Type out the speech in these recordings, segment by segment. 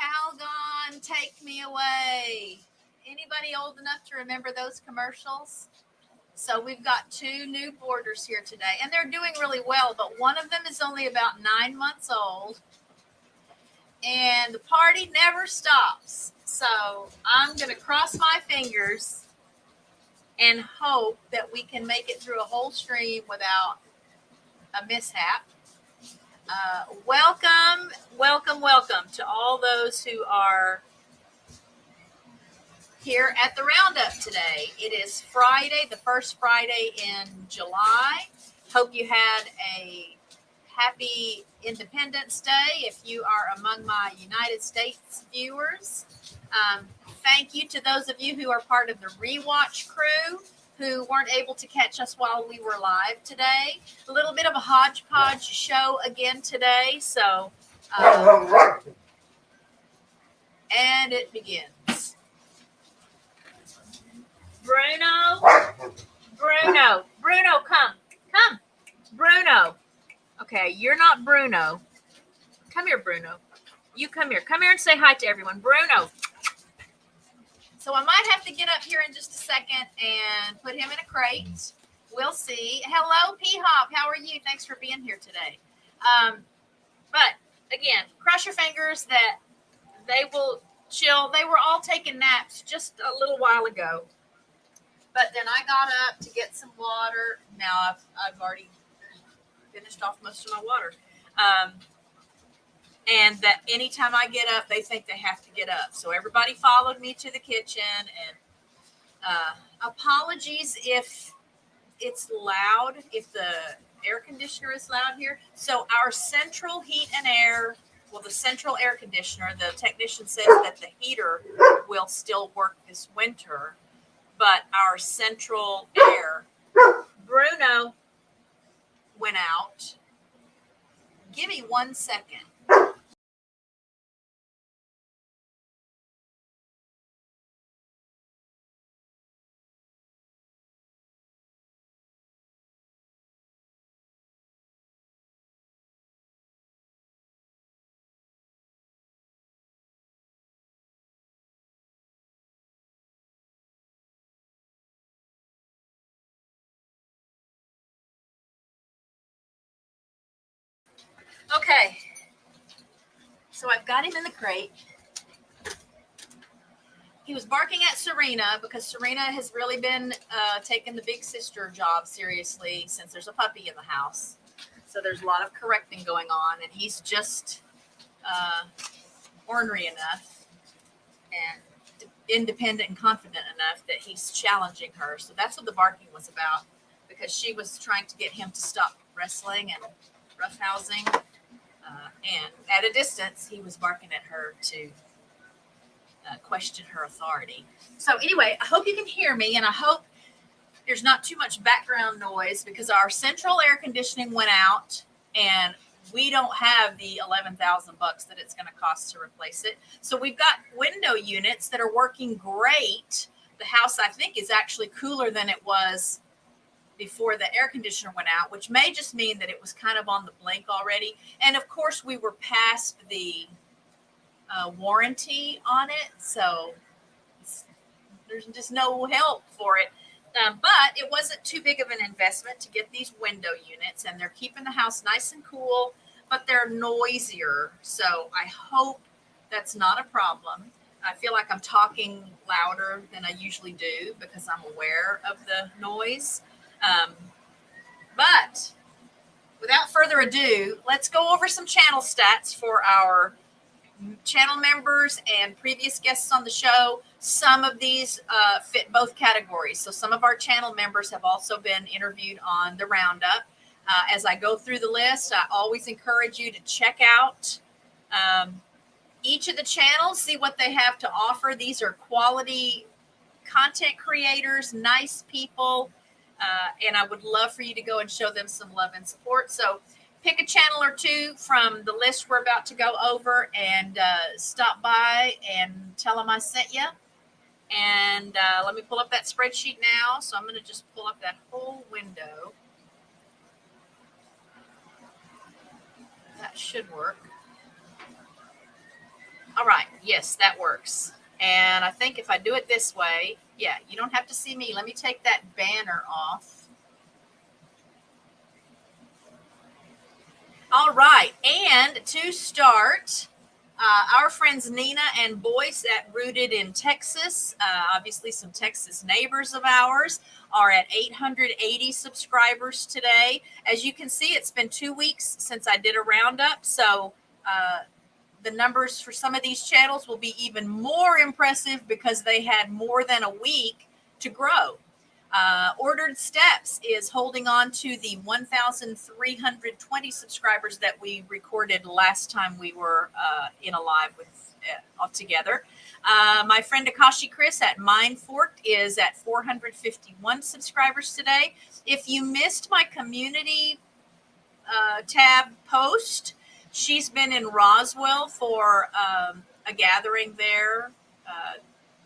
Calgon, take me away. Anybody old enough to remember those commercials? So we've got two new boarders here today, and they're doing really well, but one of them is only about 9 months old, and the party never stops. So I'm going to cross my fingers and hope that we can make it through a whole stream without a mishap. Welcome to all those who are here at the Roundup today. It is Friday, the first Friday in July. Hope you had a happy Independence Day if you are among my United States viewers. Thank you to those of you who are part of the rewatch crew who weren't able to catch us while we were live today. A little bit of a hodgepodge show again today, so and it begins. Bruno, come. Bruno. Okay, you're not Bruno. Come here, Bruno. You come here. Come here and say hi to everyone. Bruno. So I might have to get up here in just a second and put him in a crate. We'll see. Hello, P-Hop. How are you? Thanks for being here today. But again, cross your fingers that they will chill. They were all taking naps just a little while ago. But then I got up to get some water. Now I've already finished off most of my water. And that anytime I get up, they think they have to get up. So everybody followed me to the kitchen. And apologies if it's loud, if the air conditioner is loud here. So our central heat and air, well, the central air conditioner, the technician says that the heater will still work this winter. But our central air, Bruno, went out. Give me 1 second. Okay, so I've got him in the crate. He was barking at Serena because Serena has really been taking the big sister job seriously since there's a puppy in the house. So there's a lot of correcting going on, and he's just ornery enough and independent and confident enough that he's challenging her. So that's what the barking was about, because she was trying to get him to stop wrestling and roughhousing. And at a distance, he was barking at her to question her authority. So anyway, I hope you can hear me, and I hope there's not too much background noise, because our central air conditioning went out, and we don't have the $11,000 that it's going to cost to replace it. So we've got window units that are working great. The house, I think, is actually cooler than it was before the air conditioner went out, which may just mean that it was kind of on the blink already. And of course, we were past the warranty on it, so there's just no help for it. But it wasn't too big of an investment to get these window units, and they're keeping the house nice and cool, but they're noisier. So I hope that's not a problem. I feel like I'm talking louder than I usually do because I'm aware of the noise. But without further ado, let's go over some channel stats for our channel members and previous guests on the show. Some of these fit both categories. So some of our channel members have also been interviewed on the Roundup. As I go through the list, I always encourage you to check out each of the channels, see what they have to offer. These are quality content creators, nice people. And I would love for you to go and show them some love and support. So pick a channel or two from the list we're about to go over, and stop by and tell them I sent you. And let me pull up that spreadsheet now. So I'm going to just pull up that whole window. That should work. All right. Yes, that works. And I think if I do it this way, yeah, you don't have to see me. Let me take that banner off. All right. And to start, our friends Nina and Boyce at Rooted in Texas, obviously some Texas neighbors of ours, are at 880 subscribers today. As you can see, it's been 2 weeks since I did a roundup. So the numbers for some of these channels will be even more impressive because they had more than a week to grow. Ordered Steps is holding on to the 1,320 subscribers that we recorded last time we were in a live with all together. My friend Akashi Chris at Mind Fork is at 451 subscribers today. If you missed my community tab post, she's been in Roswell for a gathering there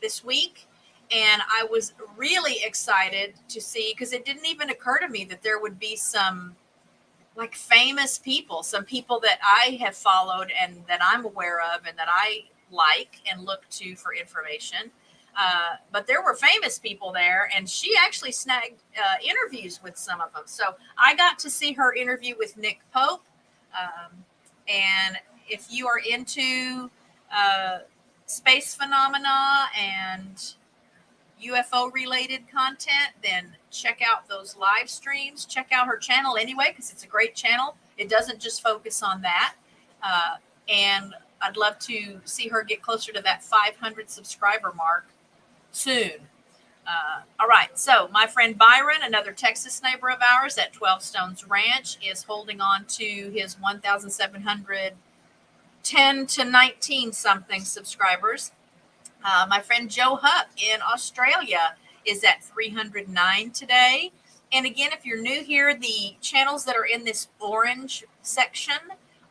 this week. And I was really excited to see, because it didn't even occur to me that there would be some like famous people, some people that I have followed and that I'm aware of and that I like and look to for information. But there were famous people there, and she actually snagged interviews with some of them. So I got to see her interview with Nick Pope. And if you are into space phenomena and UFO related content, then check out those live streams. Check out her channel anyway, because it's a great channel. It doesn't just focus on that. And I'd love to see her get closer to that 500 subscriber mark soon. All right. So my friend Byron, another Texas neighbor of ours at 12 Stones Ranch, is holding on to his 1,710 to 19 something subscribers. My friend Joe Hupp in Australia is at 309 today. And again, if you're new here, the channels that are in this orange section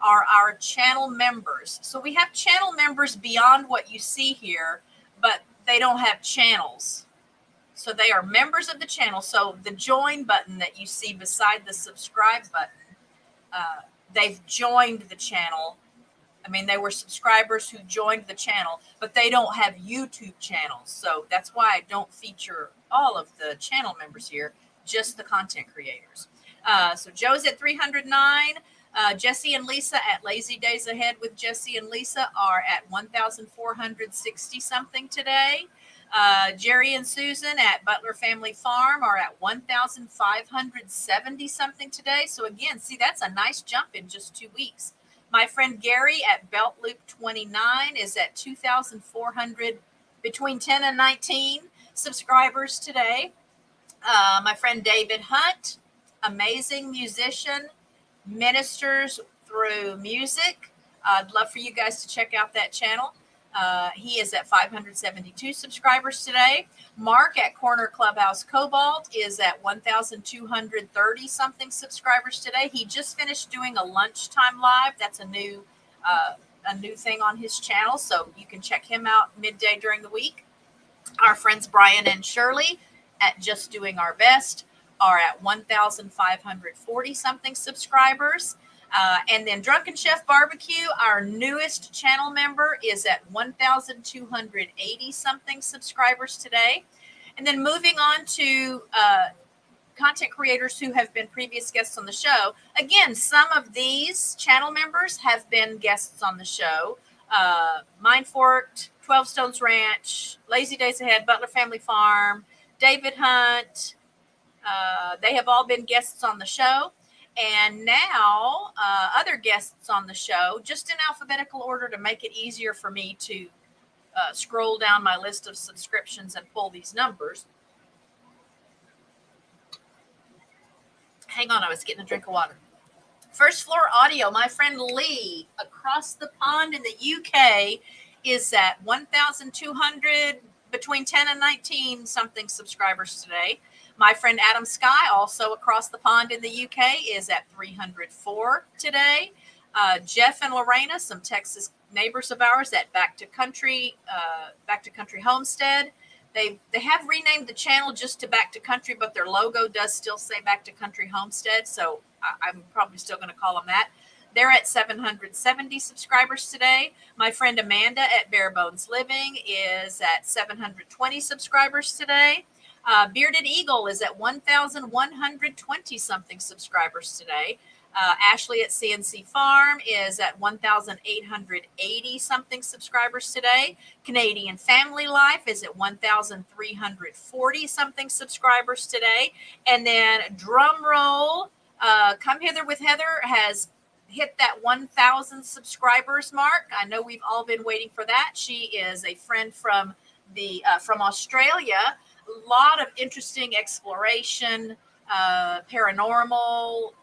are our channel members. So we have channel members beyond what you see here, but they don't have channels. So they are members of the channel. So the join button that you see beside the subscribe button, they've joined the channel. I mean, they were subscribers who joined the channel, but they don't have YouTube channels. So that's why I don't feature all of the channel members here, just the content creators. So Joe's at 309. Jesse and Lisa at Lazy Days Ahead with Jesse and Lisa are at 1,460 something today. Jerry and Susan at Butler Family Farm are at 1,570 something today. So again, see, that's a nice jump in just 2 weeks. My friend Gary at Belt Loop 29 is at 2,400, between 10 and 19 subscribers today. My friend David Hunt, amazing musician, ministers through music. I'd love for you guys to check out that channel. He is at 572 subscribers today. Mark at Corner Clubhouse Cobalt is at 1,230 something subscribers today. He just finished doing a lunchtime live. That's a new thing on his channel, so you can check him out midday during the week. Our friends Brian and Shirley at Just Doing Our Best are at 1,540 something subscribers. And then Drunken Chef Barbecue, our newest channel member, is at 1,280 something subscribers today. And then moving on to content creators who have been previous guests on the show. Again, some of these channel members have been guests on the show. Mind Forked, 12 Stones Ranch, Lazy Days Ahead, Butler Family Farm, David Hunt. They have all been guests on the show. And now other guests on the show, just in alphabetical order to make it easier for me to scroll down my list of subscriptions and pull these numbers. Hang on, I was getting a drink of water. First Floor Audio, my friend Lee across the pond in the UK is at 1,200, between 10 and 19 something subscribers today. My friend Adam Sky, also across the pond in the UK, is at 304 today. Jeff and Lorena, some Texas neighbors of ours at Back to Country Homestead. They have renamed the channel just to Back to Country, but their logo does still say Back to Country Homestead, so I'm probably still going to call them that. They're at 770 subscribers today. My friend Amanda at Bare Bones Living is at 720 subscribers today. Bearded Eagle is at 1,120 something subscribers today. Ashley at CNC Farm is at 1,880 something subscribers today. Canadian Family Life is at 1,340 something subscribers today. And then drum roll, Come Hither with Heather has hit that 1,000 subscribers mark. I know we've all been waiting for that. She is a friend from Australia. A lot of interesting exploration, paranormal,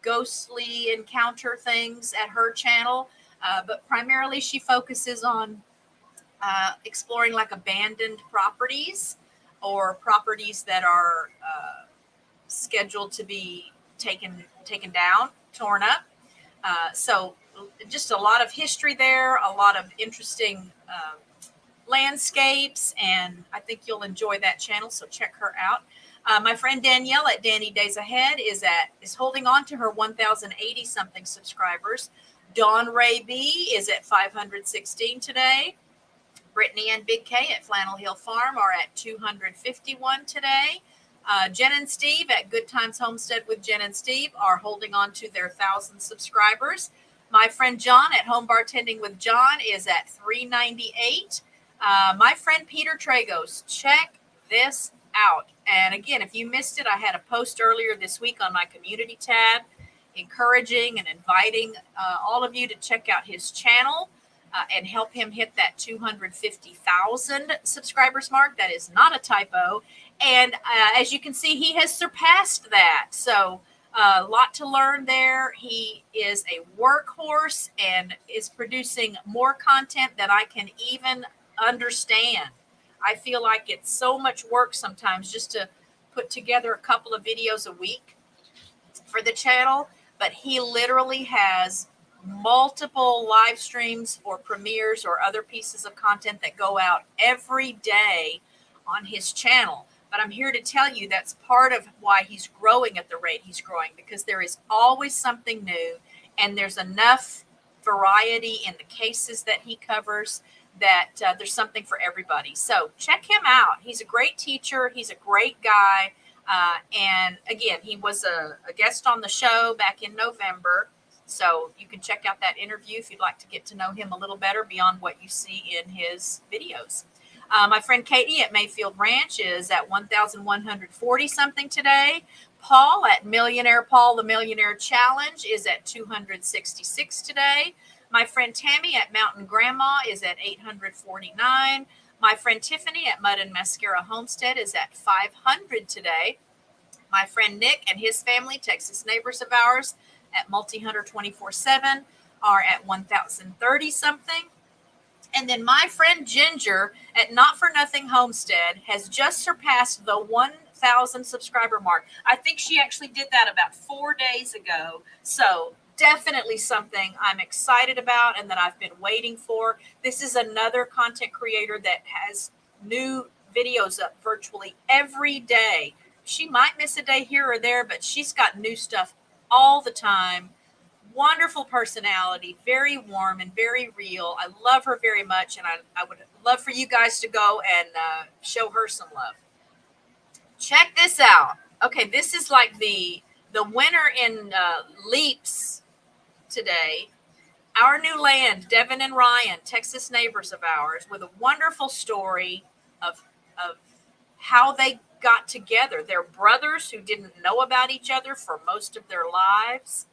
ghostly encounter things at her channel, but primarily she focuses on exploring like abandoned properties or properties that are scheduled to be taken down, torn up. So just a lot of history there, a lot of interesting landscapes, and I think you'll enjoy that channel, so check her out. My friend Danielle at Danny Days Ahead is holding on to her 1,080 something subscribers. Dawn Ray B is at 516 today. Brittany and Big K at Flannel Hill Farm are at 251 today. Jen and Steve at Good Times Homestead with Jen and Steve are holding on to their 1,000 subscribers. My friend John at Home Bartending with John is at 398. My friend Peter Tragos, check this out. And again, if you missed it, I had a post earlier this week on my community tab encouraging and inviting all of you to check out his channel and help him hit that 250,000 subscribers mark. That is not a typo. And as you can see, he has surpassed that. So a lot to learn there. He is a workhorse and is producing more content than I can even understand. I feel like it's so much work sometimes just to put together a couple of videos a week for the channel, but he literally has multiple live streams or premieres or other pieces of content that go out every day on his channel. But I'm here to tell you that's part of why he's growing at the rate he's growing, because there is always something new and there's enough variety in the cases that he covers that there's something for everybody. So check him out. He's a great teacher. He's a great guy. And again, he was a guest on the show back in November. So you can check out that interview if you'd like to get to know him a little better beyond what you see in his videos. My friend Katie at Mayfield Ranch is at 1,140 something today. Paul at Millionaire Paul, the Millionaire Challenge is at 266 today. My friend Tammy at Mountain Grandma is at 849. My friend Tiffany at Mud and Mascara Homestead is at 500 today. My friend Nick and his family, Texas neighbors of ours, at Multi-Hunter 24/7 are at 1,030 something. And then my friend Ginger at Not For Nothing Homestead has just surpassed the 1,000 subscriber mark. I think she actually did that about 4 days ago. So definitely something I'm excited about and that I've been waiting for. This is another content creator that has new videos up virtually every day. She might miss a day here or there, but she's got new stuff all the time. Wonderful personality, very warm and very real. I love her very much, and I would love for you guys to go and show her some love. Check this out. Okay, this is like the winner in leaps today. Our New Land, Devin and Ryan, Texas neighbors of ours, with a wonderful story of how they got together. They're brothers who didn't know about each other for most of their lives,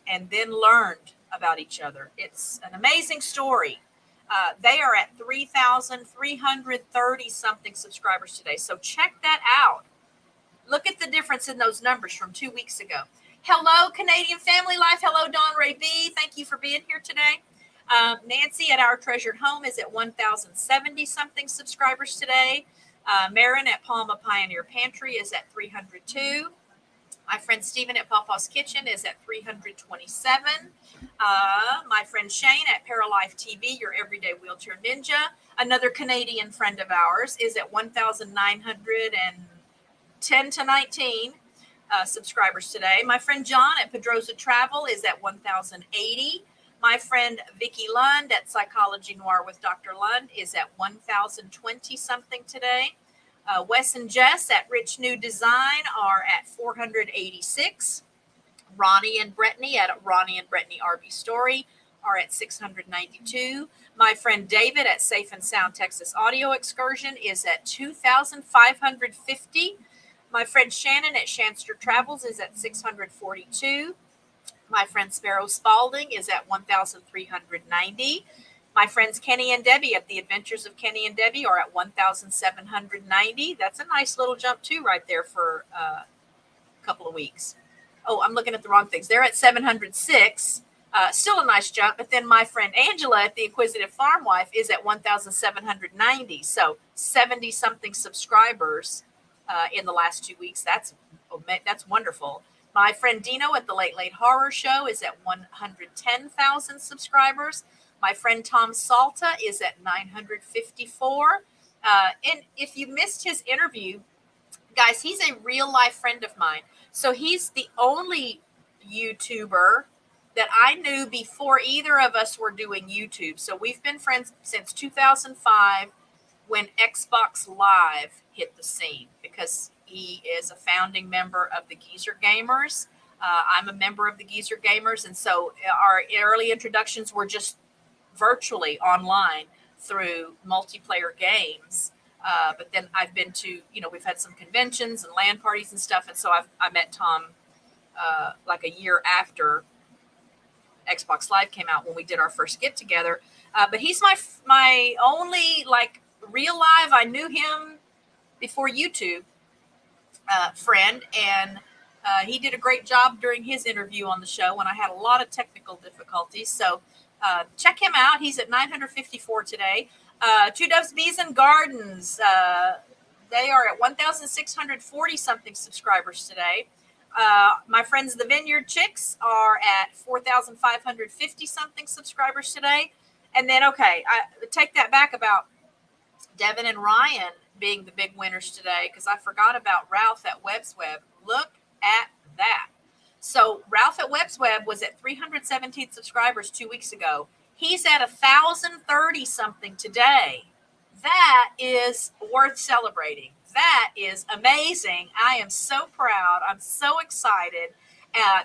and then learned about each other. It's an amazing story. They are at 3,330 something subscribers today. So check that out. Look at the difference in those numbers from 2 weeks ago. Hello, Canadian Family Life. Hello, Dawn Ray B. Thank you for being here today. Nancy at Our Treasured Home is at 1,070 something subscribers today. Marin at Palma Pioneer Pantry is at 302. My friend Stephen at Papa's Kitchen is at 327. My friend Shane at Paralife TV, your everyday wheelchair ninja, another Canadian friend of ours, is at 1,910 to 19. subscribers today. My friend John at Pedroza Travel is at 1,080. My friend Vicki Lund at Psychology Noir with Dr. Lund is at 1,020 something today. Wes and Jess at Rich New Design are at 486. Ronnie and Brittany at Ronnie and Brittany RB Story are at 692. My friend David at Safe and Sound Texas Audio Excursion is at 2,550. My friend Shannon at Shanster Travels is at 642. My friend Sparrow Spalding is at 1,390. My friends Kenny and Debbie at The Adventures of Kenny and Debbie are at 1,790. That's a nice little jump too right there for a couple of weeks. Oh, I'm looking at the wrong things. They're at 706. Still a nice jump. But then my friend Angela at The Inquisitive Farm Wife is at 1,790. So 70-something subscribers in the last 2 weeks. That's wonderful. My friend Dino at The Late Late Horror Show is at 110,000 subscribers. My friend Tom Salta is at 954. And if you missed his interview, guys, he's a real life friend of mine. So he's the only YouTuber that I knew before either of us were doing YouTube. So we've been friends since 2005 when Xbox Live hit the scene, because he is a founding member of the Geezer Gamers. I'm a member of the Geezer Gamers. And so our early introductions were just virtually online through multiplayer games. But then I've been to, we've had some conventions and LAN parties and stuff. And so I met Tom like a year after Xbox Live came out, when we did our first get together. But he's my only like real live, I knew him before YouTube friend. And he did a great job during his interview on the show when I had a lot of technical difficulties. So check him out. He's at 954 today. Two Doves Bees and Gardens. They are at 1,640 something subscribers today. My friends, the Vineyard Chicks, are at 4,550 something subscribers today. And then, okay, I take that back about Devin and Ryan being the big winners today, because I forgot about Ralph at Webb's Web. Look at that. So Ralph at Webb's Web was at 317 subscribers 2 weeks ago. He's at 1,030 something today. That is worth celebrating. That is amazing. I am so proud. I'm so excited.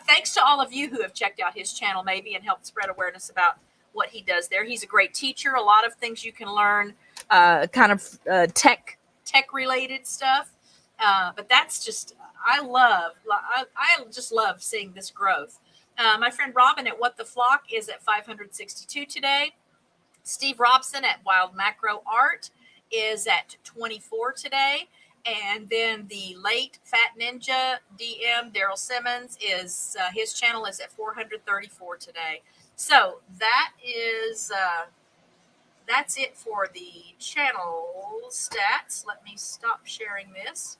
Thanks to all of you who have checked out his channel maybe and helped spread awareness about what he does there. He's a great teacher. A lot of things you can learn, tech related stuff. But that's just, I just love seeing this growth. My friend Robin at What the Flock is at 562 today. Steve Robson at Wild Macro Art is at 24 today. And then the late Fat Ninja DM, Daryl Simmons, is his channel is at 434 today. So that is that's it for the channel stats. Let me stop sharing this.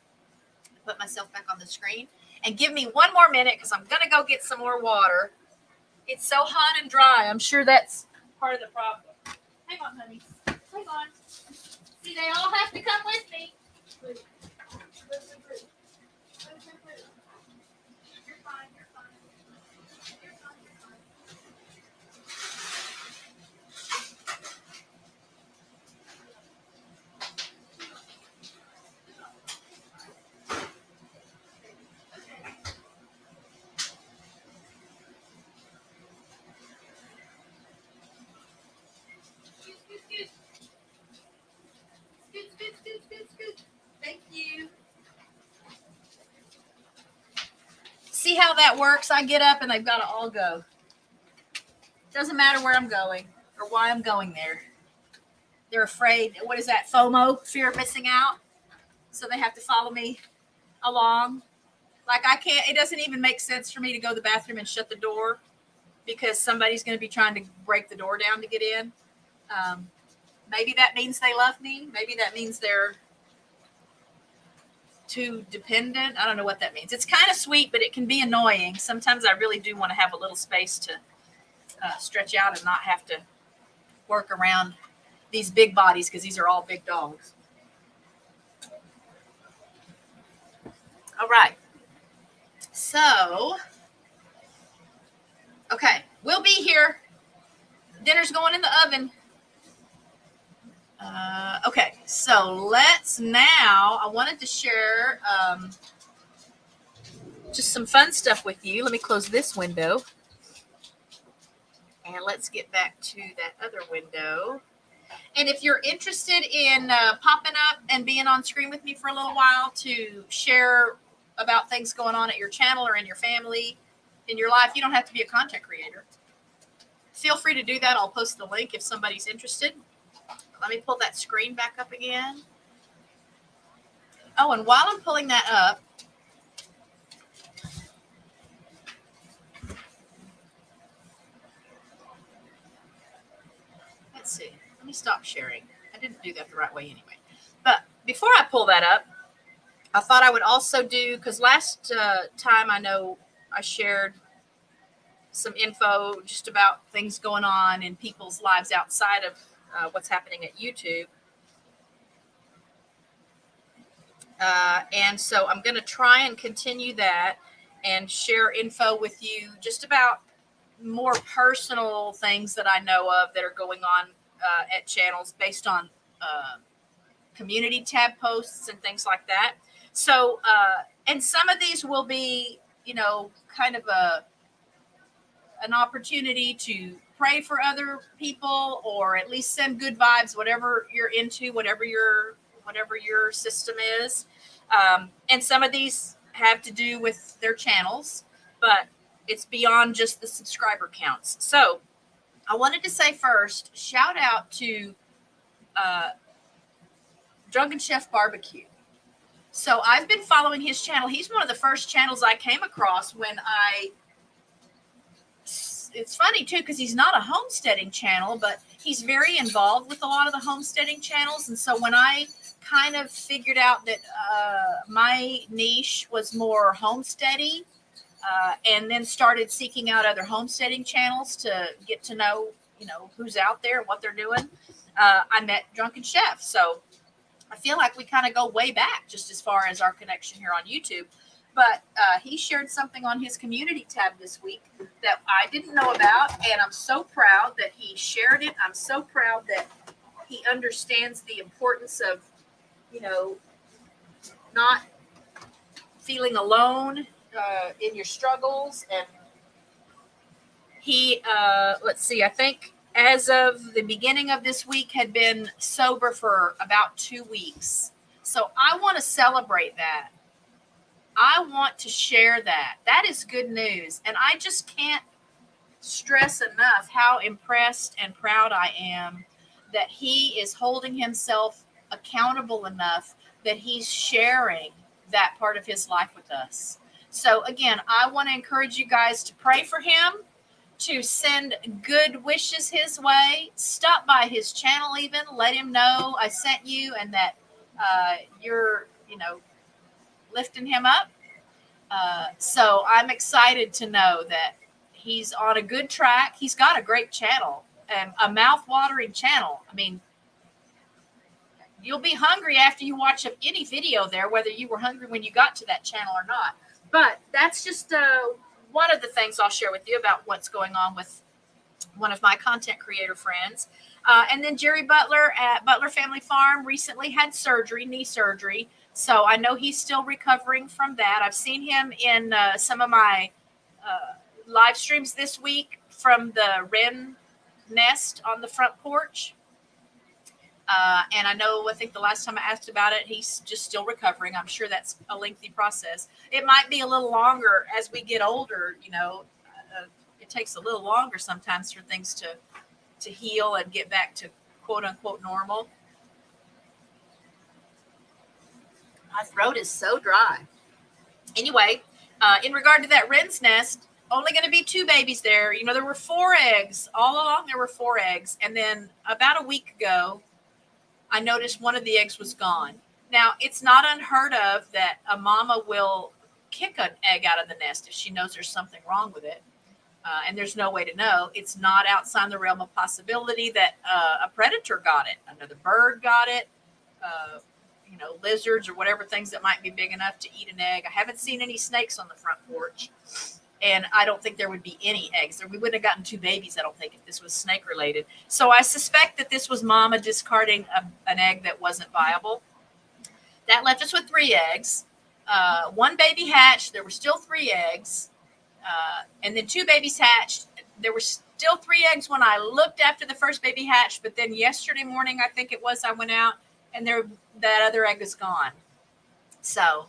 Put myself back on the screen. And give me one more minute, because I'm going to go get some more water. It's so hot and dry. I'm sure that's part of the problem. Hang on, honey. Hang on. See, they all have to come with me. You're fine. You're fine. Thank you. See how that works? I get up and they've got to all go. Doesn't matter where I'm going or why I'm going there. They're afraid. What is that? FOMO, fear of missing out. So they have to follow me along. Like I can't, it doesn't even make sense for me to go to the bathroom and shut the door because somebody's going to be trying to break the door down to get in. Maybe that means they love me. Maybe that means they're too dependent. I don't know what that means. It's kind of sweet, but it can be annoying. Sometimes I really do want to have a little space to stretch out and not have to work around these big bodies, because these are all big dogs. All right. So, okay, we'll be here. Dinner's going in the oven. Okay, so let's now, I wanted to share just some fun stuff with you. Let me close this window. And let's get back to that other window. And if you're interested in popping up and being on screen with me for a little while to share about things going on at your channel or in your family, in your life, you don't have to be a content creator. Feel free to do that. I'll post the link if somebody's interested. Let me pull that screen back up again. Oh, and while I'm pulling that up, let's see. Let me stop sharing. I didn't do that the right way anyway. But before I pull that up, I thought I would also do, because last time I know I shared some info just about things going on in people's lives outside of what's happening at YouTube. And so I'm going to try and continue that and share info with you just about more personal things that I know of that are going on at channels based on community tab posts and things like that. So, and some of these will be, kind of an opportunity to pray for other people or at least send good vibes, whatever you're into, whatever your system is. And some of these have to do with their channels, but it's beyond just the subscriber counts. So I wanted to say first, shout out to Drunken Chef Barbecue. So I've been following his channel. He's one of the first channels I came across when it's funny too, because he's not a homesteading channel, but he's very involved with a lot of the homesteading channels. And so when I kind of figured out that my niche was more homesteady, and then started seeking out other homesteading channels to get to know, who's out there and what they're doing, I met Drunken Chef. So I feel like we kind of go way back just as far as our connection here on YouTube. But he shared something on his community tab this week that I didn't know about, and I'm so proud that he shared it. I'm so proud that he understands the importance of, not feeling alone in your struggles. And he, let's see, I think as of the beginning of this week had been sober for about 2 weeks. So I want to celebrate that. I want to share that. That is good news. And I just can't stress enough how impressed and proud I am that he is holding himself accountable enough that he's sharing that part of his life with us. So again, I want to encourage you guys to pray for him, to send good wishes his way. Stop by his channel even. Let him know I sent you and that you're, lifting him up. So I'm excited to know that he's on a good track. He's got a great channel and a mouth-watering channel. I mean, you'll be hungry after you watch any video there, whether you were hungry when you got to that channel or not. But that's just one of the things I'll share with you about what's going on with one of my content creator friends. And then Jerry Butler at Butler Family Farm recently had knee surgery. So I know he's still recovering from that. I've seen him in some of my live streams this week from the wren nest on the front porch. And I think the last time I asked about it, he's just still recovering. I'm sure that's a lengthy process. It might be a little longer as we get older. It takes a little longer sometimes for things to heal and get back to quote unquote normal. My throat is so dry. Anyway, in regard to that wren's nest, only going to be 2 babies there. There were 4 eggs all along. There were 4 eggs. And then about a week ago, I noticed one of the eggs was gone. Now, it's not unheard of that a mama will kick an egg out of the nest if she knows there's something wrong with it. And there's no way to know. It's not outside the realm of possibility that a predator got it. Another bird got it. lizards or whatever things that might be big enough to eat an egg. I haven't seen any snakes on the front porch, and I don't think there would be any eggs. We wouldn't have gotten 2 babies, I don't think, if this was snake related. So I suspect that this was mama discarding an egg that wasn't viable. That left us with 3 eggs. 1 baby hatched. There were still 3 eggs. And then 2 babies hatched. There were still 3 eggs when I looked after the first baby hatched. But then yesterday morning, I think it was, I went out and that other egg is gone. So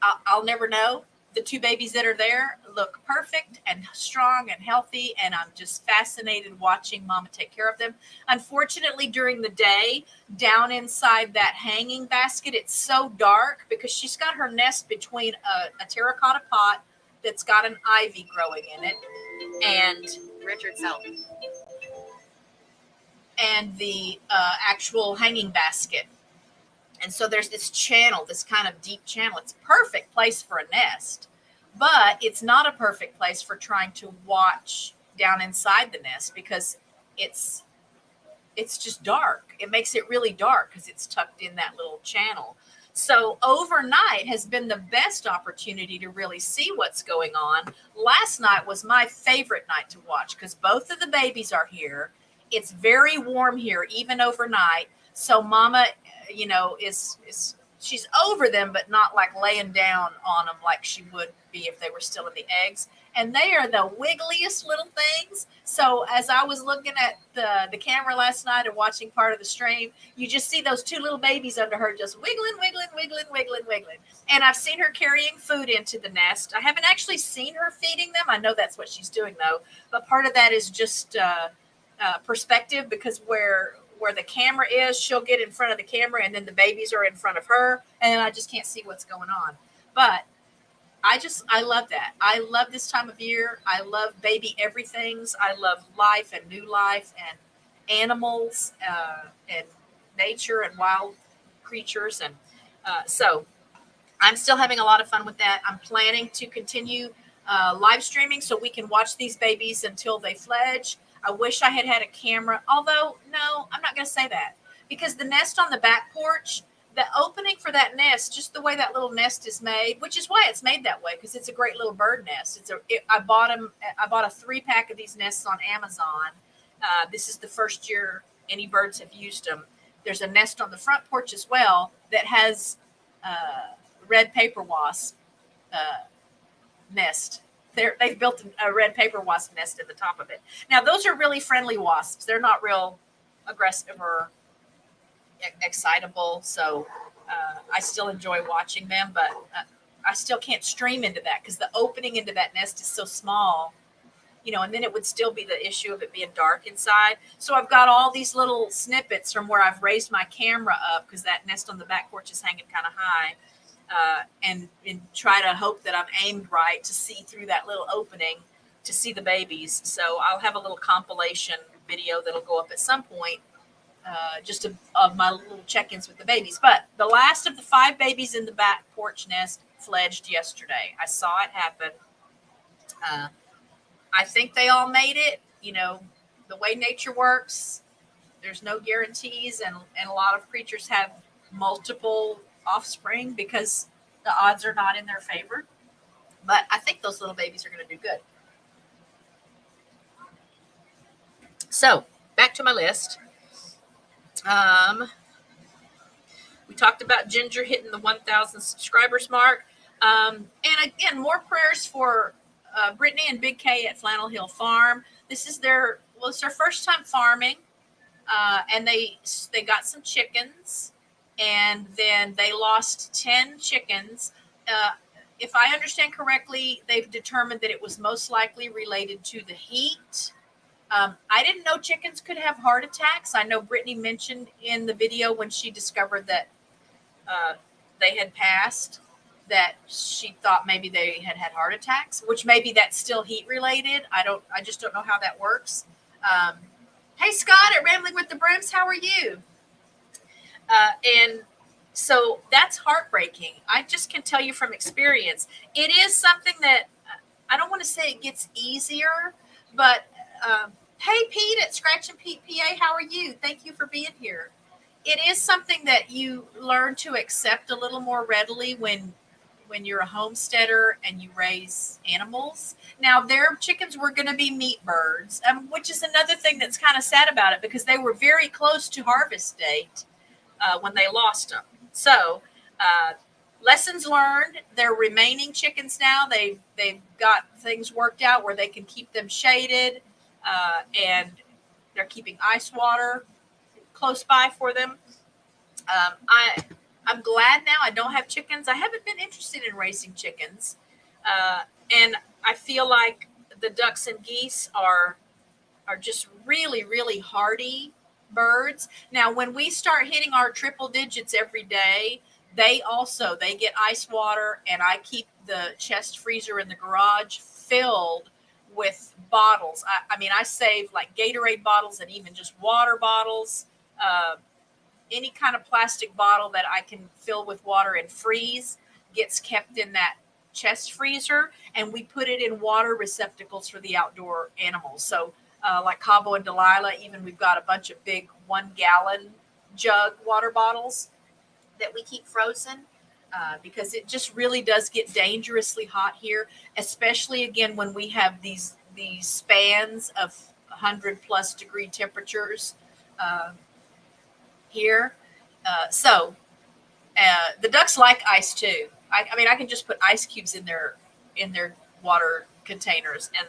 I'll never know. The 2 babies that are there look perfect and strong and healthy, and I'm just fascinated watching mama take care of them. Unfortunately, during the day, down inside that hanging basket, it's so dark because she's got her nest between a terracotta pot that's got an ivy growing in it, and Richard's help, and the actual hanging basket. And so there's this channel, this kind of deep channel. It's a perfect place for a nest, but it's not a perfect place for trying to watch down inside the nest because it's just dark. It makes it really dark because it's tucked in that little channel. So overnight has been the best opportunity to really see what's going on. Last night was my favorite night to watch because both of the babies are here. It's very warm here, even overnight. So mama, she's over them, but not like laying down on them like she would be if they were still in the eggs. And they are the wiggliest little things. So as I was looking at the camera last night and watching part of the stream, you just see those 2 little babies under her just wiggling. And I've seen her carrying food into the nest. I haven't actually seen her feeding them. I know that's what she's doing though. But part of that is just perspective, because where the camera is, she'll get in front of the camera and then the babies are in front of her and I just can't see what's going on. But I love that. I love this time of year. I love baby everythings. I love life and new life and animals and nature and wild creatures. And so I'm still having a lot of fun with that. I'm planning to continue live streaming so we can watch these babies until they fledge. I wish I had a camera, although no, I'm not going to say that, because the nest on the back porch, the opening for that nest, just the way that little nest is made, which is why it's made that way, because it's a great little bird nest. I bought a 3-pack of these nests on Amazon. This is the first year any birds have used them. There's a nest on the front porch as well that has red paper wasp nest. They've built a red paper wasp nest at the top of it. Now, those are really friendly wasps. They're not real aggressive or excitable. So I still enjoy watching them, but I still can't stream into that because the opening into that nest is so small, and then it would still be the issue of it being dark inside. So I've got all these little snippets from where I've raised my camera up because that nest on the back porch is hanging kind of high. And try to hope that I'm aimed right to see through that little opening to see the babies. So I'll have a little compilation video that'll go up at some point, just of my little check-ins with the babies. But the last of the 5 babies in the back porch nest fledged yesterday. I saw it happen. I think they all made it. The way nature works, there's no guarantees, and a lot of creatures have multiple offspring because the odds are not in their favor. But I think those little babies are going to do good. So back to my list. We talked about Ginger hitting the 1,000 subscribers mark. And again, more prayers for Brittany and Big K at Flannel Hill Farm. It's their first time farming. And they got some chickens. And then they lost 10 chickens. If I understand correctly, they've determined that it was most likely related to the heat. I didn't know chickens could have heart attacks. I know Brittany mentioned in the video when she discovered that they had passed, that she thought maybe they had heart attacks, which maybe that's still heat related. I just don't know how that works. Hey, Scott at Rambling with the Brooms, how are you? And so that's heartbreaking. I just can tell you from experience, it is something that I don't want to say it gets easier, but hey, Pete at Scratch and Pete PA, how are you? Thank you for being here. it is something that you learn to accept a little more readily when you're a homesteader and you raise animals. Now, their chickens were going to be meat birds, which is another thing that's kind of sad about it because they were very close to harvest date when they lost them. So, lessons learned. They're remaining chickens now. They've got things worked out where they can keep them shaded, and they're keeping ice water close by for them. I'm glad now I don't have chickens. I haven't been interested in raising chickens, and I feel like the ducks and geese are just really, really hardy birds. Now, when we start hitting our triple digits every day, they get ice water, and I keep the chest freezer in the garage filled with bottles. I mean, I save like Gatorade bottles and even just water bottles. Any kind of plastic bottle that I can fill with water and freeze gets kept in that chest freezer, and we put it in water receptacles for the outdoor animals. So like Cabo and Delilah, even we've got a bunch of big 1 gallon jug water bottles that we keep frozen because it just really does get dangerously hot here, especially again when we have these spans of 100+ degree temperatures here. So the ducks like ice too. I mean, I can just put ice cubes in their water containers, and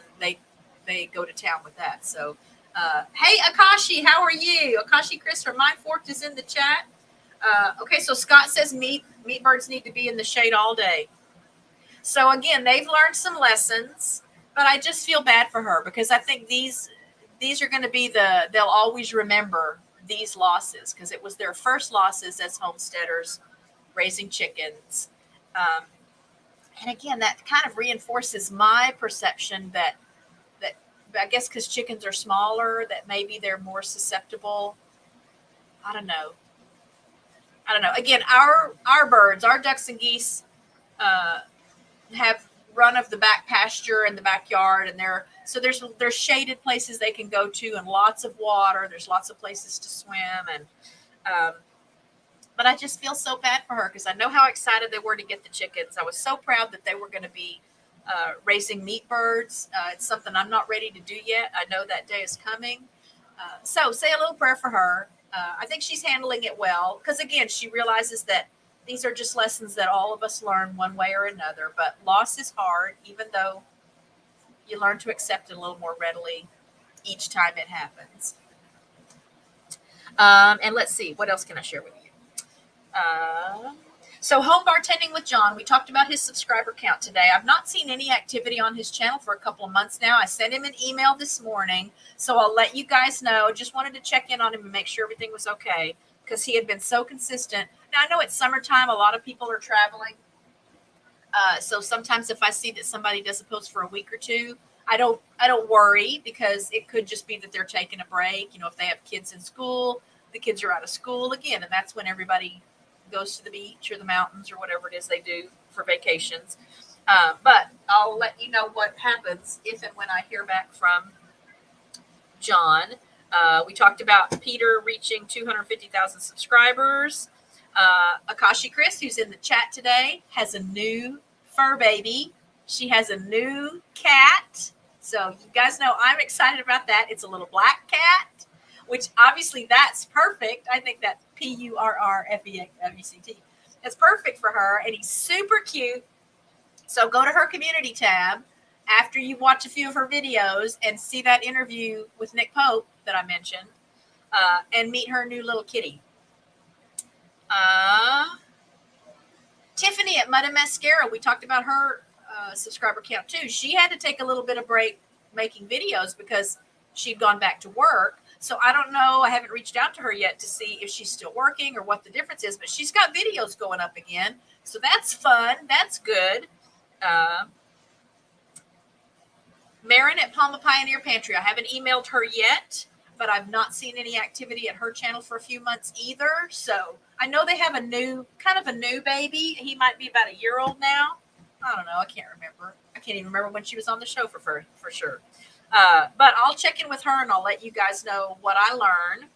they go to town with that. So, hey Akashi, how are you? Akashi Chris from Mind Forked is in the chat. Okay, so Scott says meat birds need to be in the shade all day. So again, they've learned some lessons, but I just feel bad for her because I think these are going to be they'll always remember these losses because it was their first losses as homesteaders raising chickens. And again, that kind of reinforces my perception that I guess because chickens are smaller, that maybe they're more susceptible. I don't know. Again, our birds, our ducks and geese, have run of the back pasture in the backyard, and there's shaded places they can go to and lots of water. There's lots of places to swim, and but I just feel so bad for her because I know how excited they were to get the chickens. I was so proud that they were going to be raising meat birds. It's something I'm not ready to do yet. I know that day is coming. So say a little prayer for her. I think she's handling it well because, again, she realizes that these are just lessons that all of us learn one way or another. But loss is hard, even though you learn to accept it a little more readily each time it happens. And let's see, what else can I share with you? So home bartending with John, we talked about his subscriber count today. I've not seen any activity on his channel for a couple of months now. I sent him an email this morning, so I'll let you guys know. Just wanted to check in on him and make sure everything was okay because he had been so consistent. Now, I know it's summertime. A lot of people are traveling. So sometimes if I see that somebody doesn't post for a week or two, I don't worry because it could just be that they're taking a break. You know, if they have kids in school, the kids are out of school again, and that's when everybody goes to the beach or the mountains or whatever it is they do for vacations. But I'll let you know what happens if and when I hear back from John. We talked about Peter reaching 250,000 subscribers. Akashi Chris, who's in the chat today, has a new fur baby. She has a new cat. So you guys know I'm excited about that. It's a little black cat, which obviously that's perfect. I think that's PURRFECT. That's perfect for her, and he's super cute. So go to her community tab after you watch a few of her videos and see that interview with Nick Pope that I mentioned, and meet her new little kitty. Tiffany at Mud and Mascara, we talked about her subscriber count too. She had to take a little bit of break making videos because she'd gone back to work. So I don't know. I haven't reached out to her yet to see if she's still working or what the difference is, but she's got videos going up again. So that's fun. That's good. Marin at Palma Pioneer Pantry. I haven't emailed her yet, but I've not seen any activity at her channel for a few months either. So I know they have a new baby. He might be about a year old now. I don't know. I can't remember. I can't even remember when she was on the show for sure. But I'll check in with her and I'll let you guys know what I learn.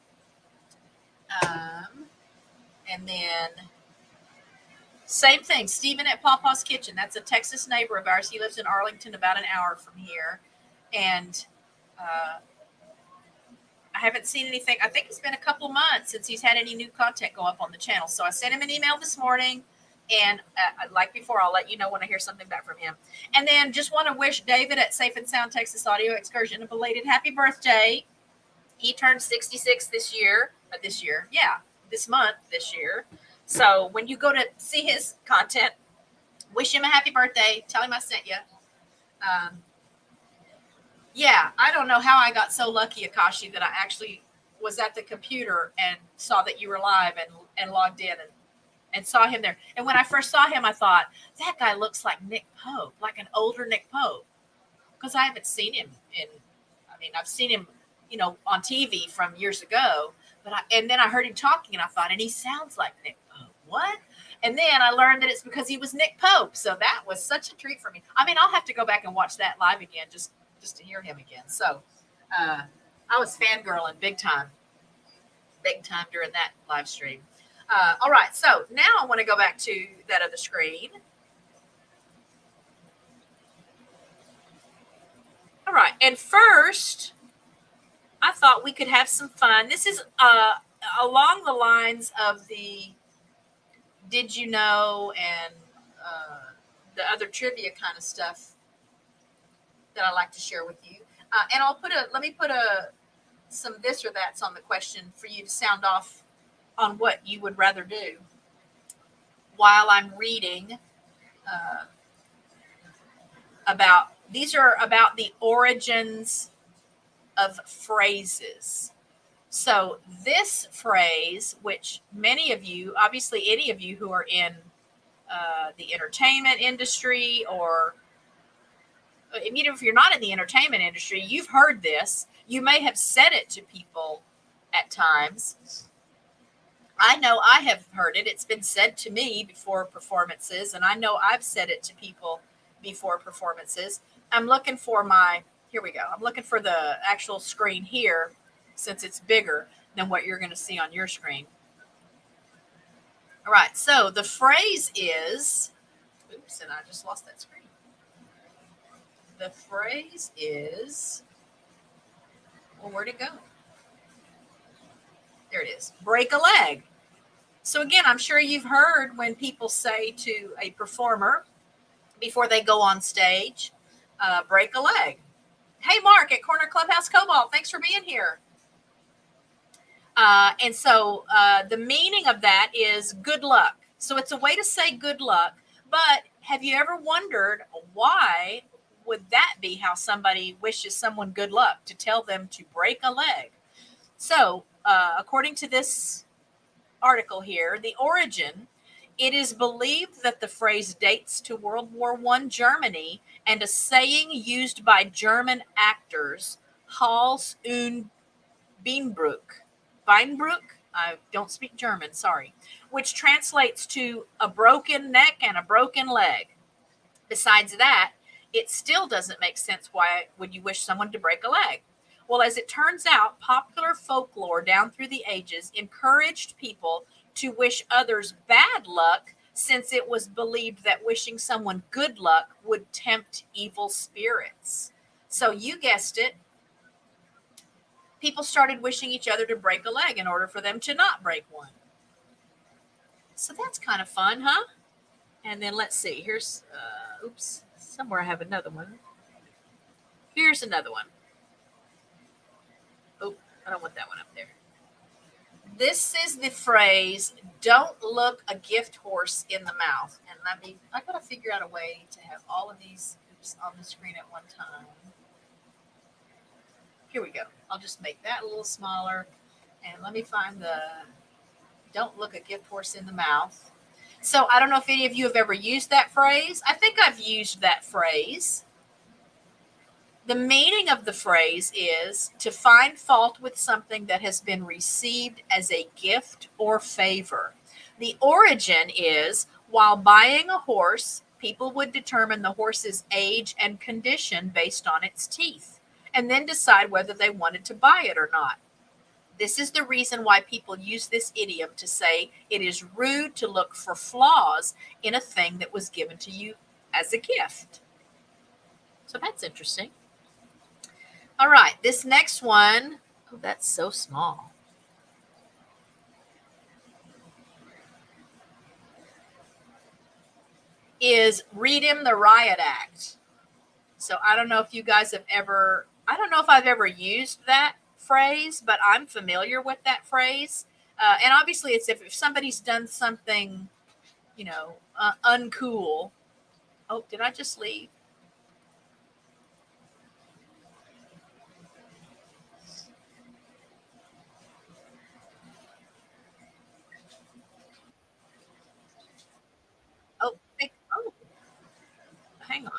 And then same thing, Stephen at Pawpaw's Kitchen. That's a Texas neighbor of ours. He lives in Arlington, about an hour from here. And I haven't seen anything. I think it's been a couple months since he's had any new content go up on the channel. So I sent him an email this morning. And like before, I'll let you know when I hear something back from him. And then just want to wish David at Safe and Sound Texas Audio Excursion a belated happy birthday. He turned 66 this month this year. So when you go to see his content, wish him a happy birthday. Tell him I sent you. Yeah, I don't know how I got so lucky, Akashi, that I actually was at the computer and saw that you were live and logged in and saw him there. And when I first saw him, I thought, that guy looks like Nick Pope, like an older Nick Pope. Because I haven't seen him I've seen him, on TV from years ago. And then I heard him talking and I thought, and he sounds like Nick Pope. What? And then I learned that it's because he was Nick Pope. So that was such a treat for me. I'll have to go back and watch that live again just to hear him again. So I was fangirling big time during that live stream. All right. So now I want to go back to that other screen. All right. And first, I thought we could have some fun. This is along the lines of the Did You Know and the other trivia kind of stuff that I like to share with you. And let me put some this or that's on the question for you to sound off on what you would rather do while I'm reading these are about the origins of phrases. So this phrase, which many of you, obviously any of you who are in the entertainment industry, or even if you're not in the entertainment industry, you've heard this. You may have said it to people at times. I know I have heard it. It's been said to me before performances, and I know I've said it to people before performances. I'm looking for here we go. I'm looking for the actual screen here, since it's bigger than what you're going to see on your screen. All right, so the phrase is, oops, and I just lost that screen. The phrase is, well, where'd it go? There it is. Break a leg. So again, I'm sure you've heard when people say to a performer before they go on stage, break a leg. Hey, Mark at Corner Clubhouse Cobalt, thanks for being here. And so the meaning of that is good luck. So it's a way to say good luck. But have you ever wondered why would that be how somebody wishes someone good luck, to tell them to break a leg? So according to this article here, the origin, it is believed that the phrase dates to World War I Germany and a saying used by German actors, Hals und Beinbruch. Beinbruch? I don't speak German, sorry. Which translates to a broken neck and a broken leg. Besides that, it still doesn't make sense. Why would you wish someone to break a leg? Well, as it turns out, popular folklore down through the ages encouraged people to wish others bad luck, since it was believed that wishing someone good luck would tempt evil spirits. So you guessed it. People started wishing each other to break a leg in order for them to not break one. So that's kind of fun, huh? And then let's see. Here's, oops, somewhere I have another one. Here's another one. Oh, I don't want that one up there. This is the phrase, don't look a gift horse in the mouth. And I got to figure out a way to have all of these on the screen at one time. Here we go. I'll just make that a little smaller. And let me find the don't look a gift horse in the mouth. So I don't know if any of you have ever used that phrase. I think I've used that phrase. The meaning of the phrase is to find fault with something that has been received as a gift or favor. The origin is, while buying a horse, people would determine the horse's age and condition based on its teeth, and then decide whether they wanted to buy it or not. This is the reason why people use this idiom to say it is rude to look for flaws in a thing that was given to you as a gift. So that's interesting. All right, this next one, oh, that's so small. Is read him the riot act. So I don't know if you guys have ever, I don't know if I've ever used that phrase, but I'm familiar with that phrase. And obviously it's if somebody's done something, uncool. Oh, did I just leave? Oh, oh, hang on.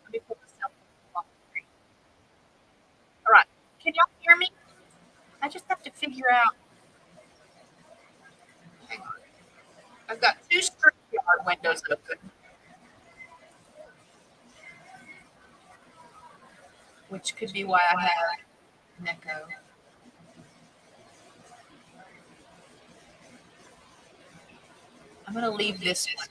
Let me pull myself off the screen. All right. Can y'all hear me? I just have to figure out. Hang on. I've got two StreamYard windows open, which could be why I have an echo. I'm going to leave this one.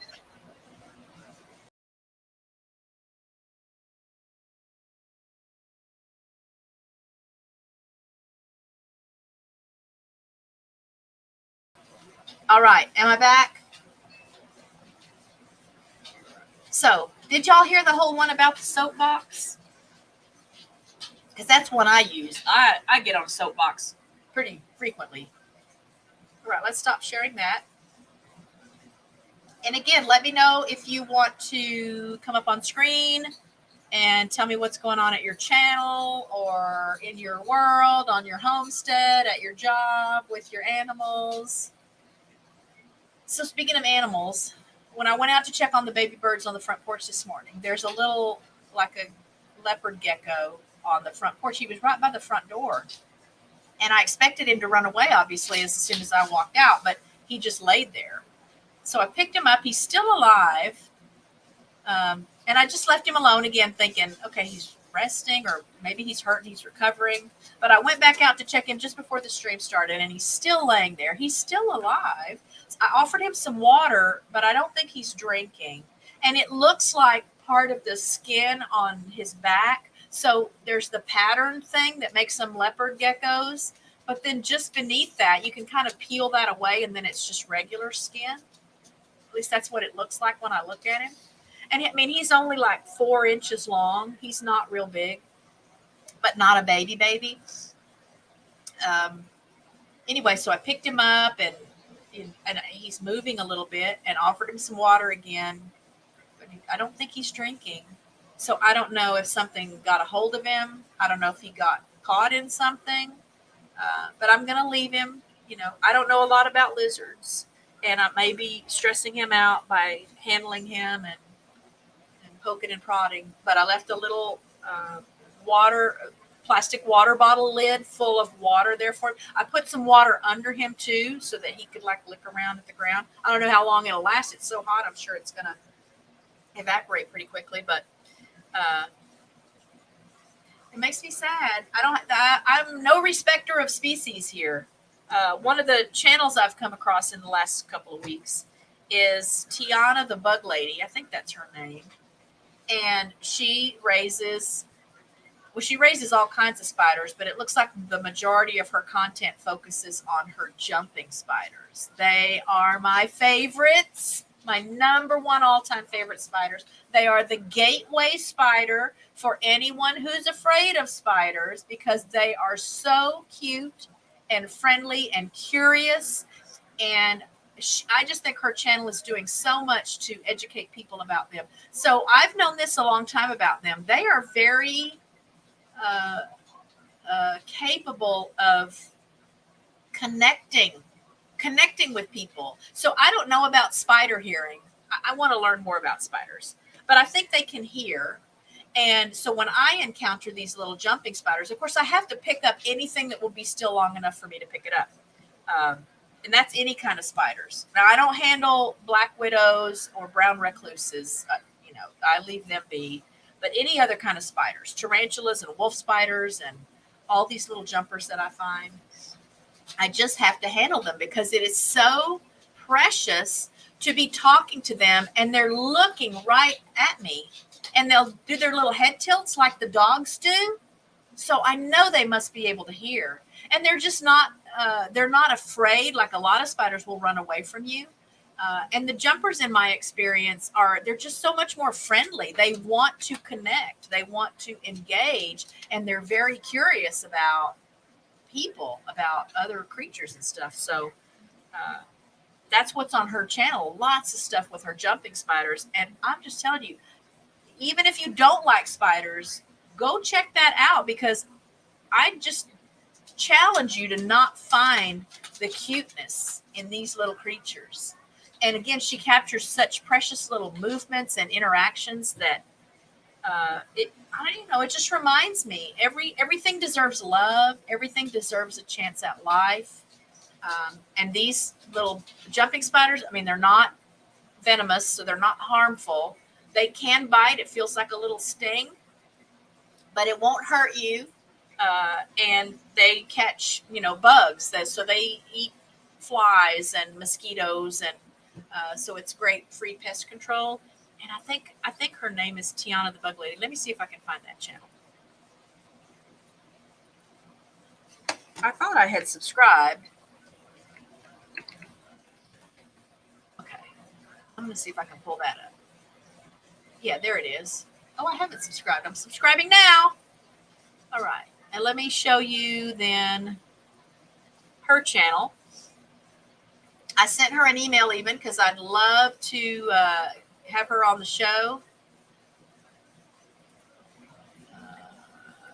All right. Am I back? So, did y'all hear the whole one about the soapbox? Because that's one I use. I get on a soapbox pretty frequently. All right, let's stop sharing that. And again, let me know if you want to come up on screen and tell me what's going on at your channel or in your world, on your homestead, at your job, with your animals. So speaking of animals, when I went out to check on the baby birds on the front porch this morning, there's a little, like a leopard gecko on the front porch. He was right by the front door. And I expected him to run away, obviously, as soon as I walked out, but he just laid there. So I picked him up. He's still alive. And I just left him alone again, thinking, okay, he's resting, or maybe he's hurt and he's recovering. But I went back out to check him just before the stream started, and he's still laying there. He's still alive. I offered him some water, but I don't think he's drinking. And it looks like part of the skin on his back. So there's the pattern thing that makes them leopard geckos. But then just beneath that, you can kind of peel that away, and then it's just regular skin. At least that's what it looks like when I look at him. And I mean, he's only like 4 inches long. He's not real big, but not a baby. Anyway, so I picked him up, and he's moving a little bit, and offered him some water again. But I don't think he's drinking. So I don't know if something got a hold of him. I don't know if he got caught in something. But I'm going to leave him. You know, I don't know a lot about lizards, and I may be stressing him out by handling him and poking and prodding. But I left a little plastic water bottle lid full of water there for him. I put some water under him too, so that he could like lick around at the ground. I don't know how long it'll last. It's so hot. I'm sure it's going to evaporate pretty quickly, but it makes me sad. I'm no respecter of species here. One of the channels I've come across in the last couple of weeks is Tiana the Bug Lady. I think that's her name. And she raises all kinds of spiders, but it looks like the majority of her content focuses on her jumping spiders. They are my favorites, my number one all-time favorite spiders. They are the gateway spider for anyone who's afraid of spiders, because they are so cute and friendly and curious. And I just think her channel is doing so much to educate people about them. So I've known this a long time about them. They are very capable of connecting with people. So I don't know about spider hearing. I want to learn more about spiders, but I think they can hear. And so when I encounter these little jumping spiders, of course, I have to pick up anything that will be still long enough for me to pick it up. And that's any kind of spiders. Now, I don't handle black widows or brown recluses. I leave them be. But any other kind of spiders, tarantulas and wolf spiders and all these little jumpers that I find, I just have to handle them, because it is so precious to be talking to them, and they're looking right at me, and they'll do their little head tilts like the dogs do. So I know they must be able to hear, and they're just not, they're not afraid. Like a lot of spiders will run away from you. And the jumpers, in my experience, they're just so much more friendly. They want to connect. They want to engage. And they're very curious about people, about other creatures and stuff. So that's what's on her channel. Lots of stuff with her jumping spiders. And I'm just telling you, even if you don't like spiders, go check that out, because I just challenge you to not find the cuteness in these little creatures. And again, she captures such precious little movements and interactions that it just reminds me everything deserves love. Everything deserves a chance at life. And these little jumping spiders, I mean, they're not venomous, so they're not harmful. They can bite. It feels like a little sting, but it won't hurt you. And they catch, bugs. So they eat flies and mosquitoes, and so it's great free pest control. And I think her name is Tiana the Bug Lady. Let me see if I can find that channel. I thought I had subscribed. Okay. I'm going to see if I can pull that up. Yeah, there it is. Oh, I haven't subscribed. I'm subscribing now. All right. And let me show you then her channel. I sent her an email even, because I'd love to have her on the show.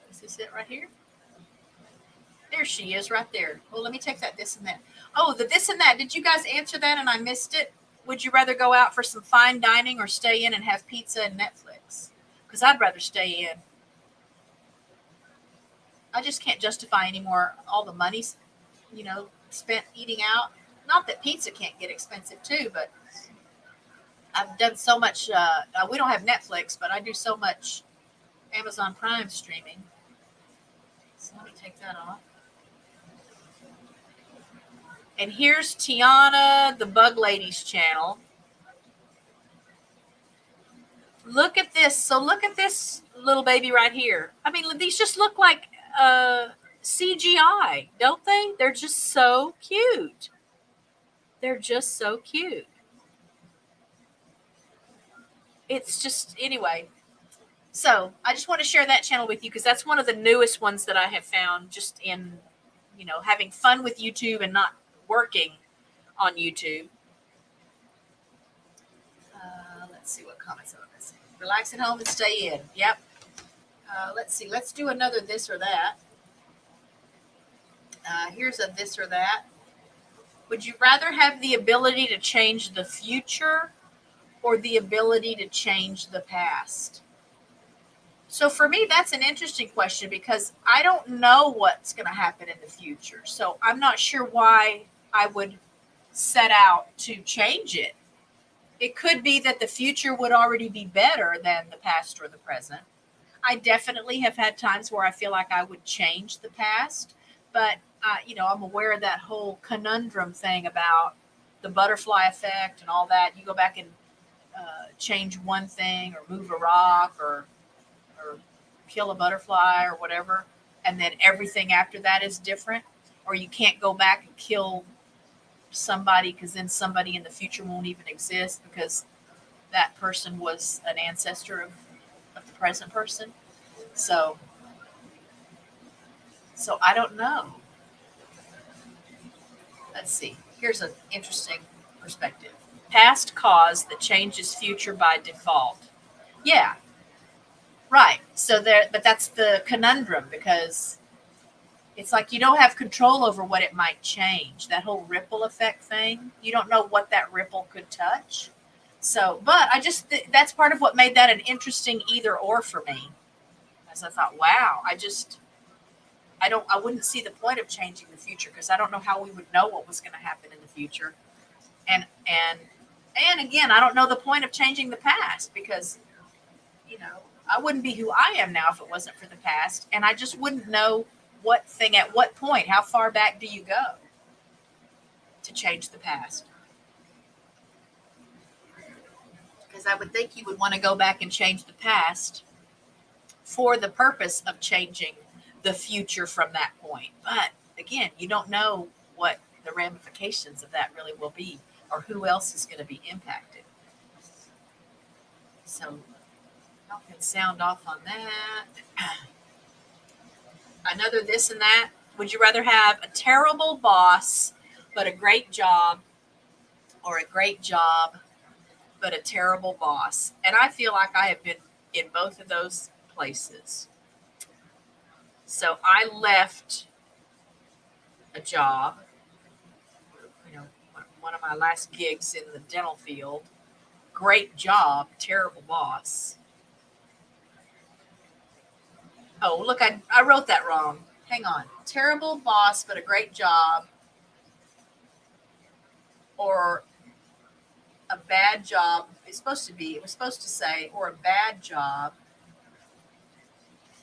Is this it right here? There she is right there. Well, let me take that this and that. Oh, the this and that. Did you guys answer that and I missed it? Would you rather go out for some fine dining or stay in and have pizza and Netflix? Because I'd rather stay in. I just can't justify anymore all the money, spent eating out. Not that pizza can't get expensive too, but I've done so much. We don't have Netflix, but I do so much Amazon Prime streaming. So let me take that off. And here's Tiana, the Bug Lady's channel. Look at this. So look at this little baby right here. I mean, these just look like CGI, don't they? They're just so cute. They're just so cute. It's just, anyway. So I just want to share that channel with you because that's one of the newest ones that I have found just in, having fun with YouTube and not working on YouTube. Let's see what comments I'm missing. Relax at home and stay in. Yep. Let's see. Let's do another this or that. Here's a this or that. Would you rather have the ability to change the future or the ability to change the past? So for me, that's an interesting question because I don't know what's going to happen in the future. So I'm not sure why I would set out to change it. It could be that the future would already be better than the past or the present. I definitely have had times where I feel like I would change the past, but I'm aware of that whole conundrum thing about the butterfly effect and all that. You go back and change one thing or move a rock or kill a butterfly or whatever, and then everything after that is different. Or you can't go back and kill somebody because then somebody in the future won't even exist because that person was an ancestor of the present person. So I don't know. Let's see. Here's an interesting perspective. Past cause that changes future by default. Yeah. Right. But that's the conundrum because it's like you don't have control over what it might change. That whole ripple effect thing. You don't know what that ripple could touch. So, but that's part of what made that an interesting either or for me. As I thought, wow, I wouldn't see the point of changing the future because I don't know how we would know what was going to happen in the future. And again, I don't know the point of changing the past because, I wouldn't be who I am now if it wasn't for the past. And I just wouldn't know what thing at what point, how far back do you go to change the past? Because I would think you would want to go back and change the past for the purpose of changing the future from that point. But again, you don't know what the ramifications of that really will be or who else is going to be impacted. So y'all can sound off on that. Another this and that. Would you rather have a terrible boss but a great job or a great job but a terrible boss? And I feel like I have been in both of those places. So I left a job, one of my last gigs in the dental field. Great job, terrible boss. Oh, look, I wrote that wrong. Hang on. Terrible boss, but a great job. Or a bad job. It was supposed to say, or a bad job,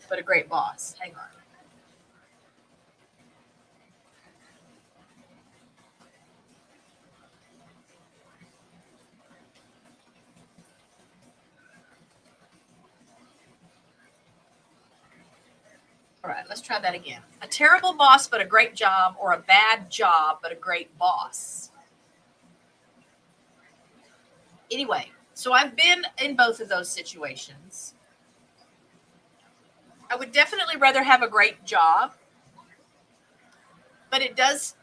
but a great boss. Hang on. All right, let's try that again. A terrible boss, but a great job, or a bad job, but a great boss. Anyway, so I've been in both of those situations. I would definitely rather have a great job, but it does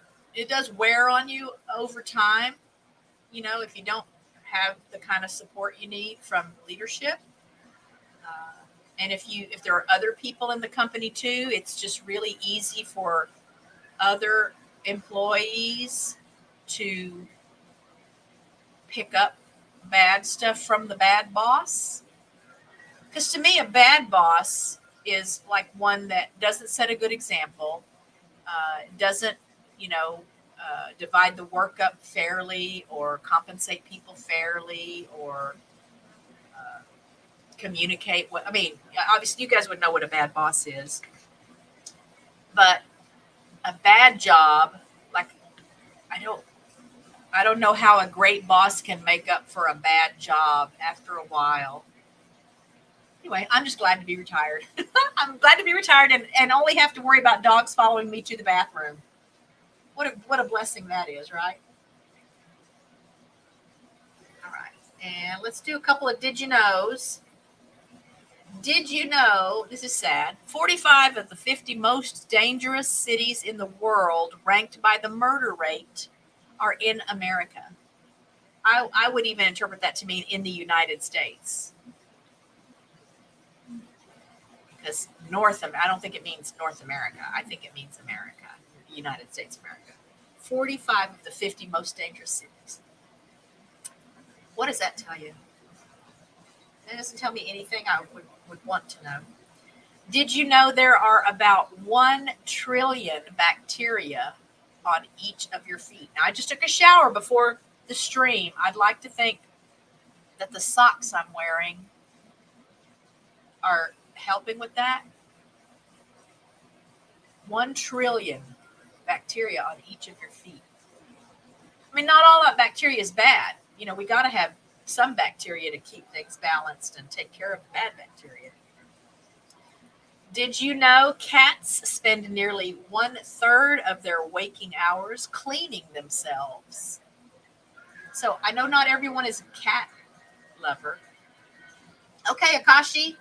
wear on you over time. If you don't have the kind of support you need from leadership. And if there are other people in the company too, it's just really easy for other employees to pick up bad stuff from the bad boss. Because to me, a bad boss is like one that doesn't set a good example, doesn't, divide the work up fairly or compensate people fairly or communicate what, I mean, obviously you guys would know what a bad boss is, but a bad job, like, I don't know how a great boss can make up for a bad job after a while. Anyway, I'm just glad to be retired. I'm glad to be retired and only have to worry about dogs following me to the bathroom. What a blessing that is, right? All right. And let's do a couple of did you knows. Did you know, this is sad, 45 of the 50 most dangerous cities in the world ranked by the murder rate are in America. I would even interpret that to mean in the United States. Because I don't think it means North America. I think it means America, the United States of America. 45 of the 50 most dangerous cities. What does that tell you? That doesn't tell me anything I would want to know. Did you know there are about 1 trillion bacteria on each of your feet? Now, I just took a shower before the stream. I'd like to think that the socks I'm wearing are helping with that. 1 trillion bacteria on each of your feet. I mean, not all that bacteria is bad. You know, we got to have some bacteria to keep things balanced and take care of the bad bacteria. Did you know cats spend nearly 1/3 of their waking hours cleaning themselves? So I know not everyone is a cat lover. Okay, Akashi.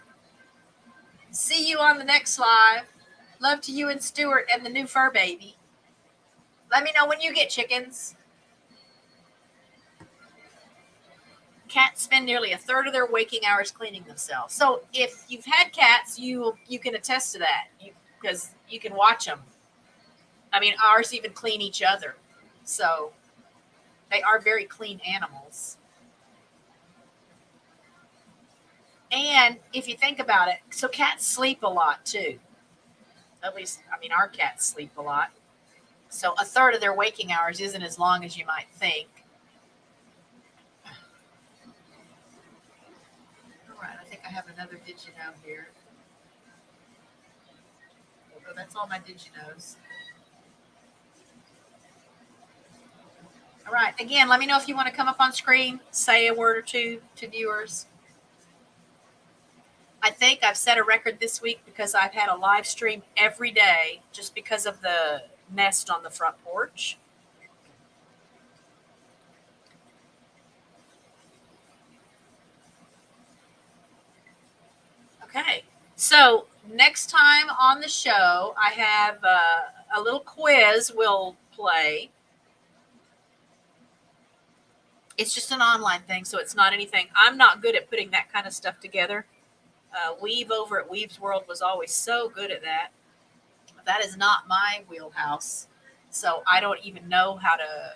See you on the next live. Love to you and Stuart and the new fur baby. Let me know when you get chickens. Cats spend nearly 1/3 of their waking hours cleaning themselves. So if you've had cats, you can attest to that because you can watch them. I mean, ours even clean each other. So they are very clean animals. And if you think about it, so cats sleep a lot too. At least, I mean, our cats sleep a lot. So 1/3 of their waking hours isn't as long as you might think. All right, I think I have another did you know here. Oh, that's all my did you knows. All right, again, let me know if you want to come up on screen, say a word or two to viewers. I think I've set a record this week because I've had a live stream every day just because of the nest on the front porch. Okay, so next time on the show, I have a little quiz we'll play. It's just an online thing, so it's not anything. I'm not good at putting that kind of stuff together. Weave over at Weave's World was always so good at that. That is not my wheelhouse, so I don't even know how to